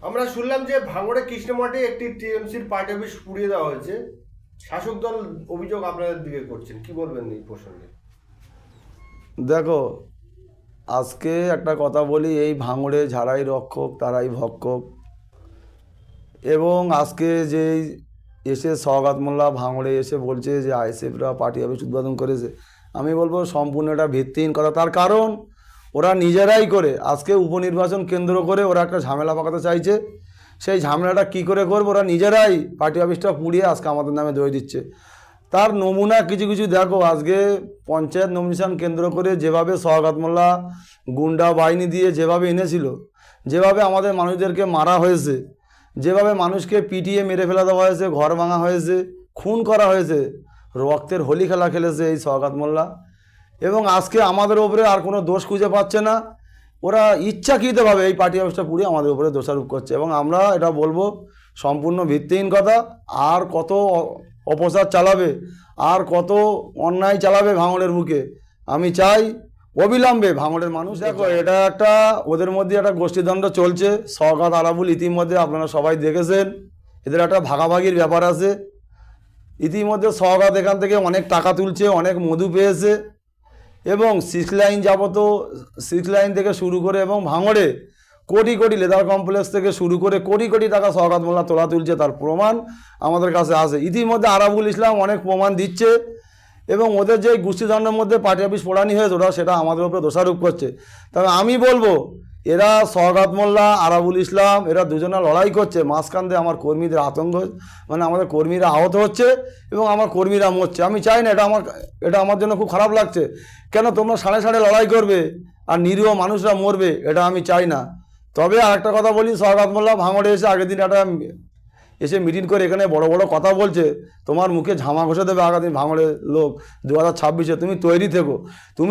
আমরা শুনলাম যে ভাঙড়ে কৃষ্ণমঠে একটি টিএমসির পার্টি অফিস পুড়িয়ে দেওয়া হয়েছে। শাসক দল অভিযোগ আপনাদের দিকে করছেন, কি বলবেন এই প্রসঙ্গে? দেখো, আজকে একটা কথা বলি, এই ভাঙড়ে যারাই রক্ষক তারাই ভক্ষক। এবং আজকে যেই এসে সওগাত মোল্লা ভাঙড়ে এসে বলছে যে আইএসএফরা পার্টি অফিস উদ্বোধন করেছে, আমি বলবো সম্পূর্ণ এটা ভিত্তিহীন কথা। তার কারণ ওরা নিজেরাই করে আজকে উপনির্বাচন কেন্দ্র করে ওরা একটা ঝামেলা পাকাতে চাইছে। সেই ঝামেলাটা কি করে করবে, ওরা নিজেরাই পার্টি অফিসটা পুড়িয়ে আজকে আমাদের নামে দই দিচ্ছে। তার নমুনা কিছু কিছু দেখো, আজকে পঞ্চায়েত নমিনেশন কেন্দ্র করে যেভাবে সওগাত মোল্লা গুন্ডা বাহিনী দিয়ে যেভাবে এনেছিল, যেভাবে আমাদের মানুষদেরকে মারা হয়েছে, যেভাবে মানুষকে পিটিয়ে মেরে ফেলা দেওয়া হয়েছে, ঘর ভাঙা হয়েছে, খুন করা হয়েছে, রক্তের হোলি খেলা খেলেছে এই সওগাত মোল্লা। এবং আজকে আমাদের উপরে আর কোনো দোষ খুঁজে পাচ্ছে না, ওরা ইচ্ছাকৃতভাবে এই পার্টি অফিসটা পুড়িয়ে আমাদের উপরে দোষারোপ করছে। এবং আমরা এটা বলবো সম্পূর্ণ ভিত্তিহীন কথা। আর কত অপচার চালাবে, আর কত অন্যায় চালাবে ভাঙড়ের বুকে, আমি চাই অবিলম্বে ভাঙড়ের মানুষ। দেখো, এটা একটা ওদের মধ্যে একটা গোষ্ঠীদ্বন্দ্ব চলছে। সওগাত আরাবুল ইতিমধ্যে আপনারা সবাই দেখেছেন, এদের একটা ভাগাভাগির ব্যাপার আছে। ইতিমধ্যে সওগাত এখান থেকে অনেক টাকা তুলছে, অনেক মধু পেয়েছে। এবং সিক্স লাইন থেকে শুরু করে এবং ভাঙড়ে কোটি কোটি লেদার কমপ্লেক্স থেকে শুরু করে কোটি কোটি টাকা সওগাত মোল্লা তোলা তুলছে, তার প্রমাণ আমাদের কাছে আছে। ইতিমধ্যে আরাবুল ইসলাম অনেক প্রমাণ দিচ্ছে। এবং ওদের যে গোষ্ঠীদ্বন্দ্বের মধ্যে পার্টি অফিস পোড়ানি হয়েছে, ওরা সেটা আমাদের উপরে দোষারোপ করছে। তবে আমি বলবো, এরা সওগাত মোল্লা, আরাবুল ইসলাম, এরা দুজনে লড়াই করছে, মাঝখান দিয়ে আমার কর্মীদের আতঙ্ক, মানে আমাদের কর্মীরা আহত হচ্ছে এবং আমার কর্মীরা মরছে। আমি চাই না, এটা আমার জন্য খুব খারাপ লাগছে। কেন তোমরা সাড়ে সাড়ে লড়াই করবে আর নিরীহ মানুষরা মরবে, এটা আমি চাই না। তবে আরেকটা কথা বলি, সওগাত মোল্লা ভাঙড়ে এসে আগের দিন এসে মিটিং করে এখানে বড় বড় কথা বলছে, তোমার মুখে ঝামা ঘষে দেবে আগামী ভাঙড়ের লোক 2026-এ। তুমি তৈরি থেকো। তুমি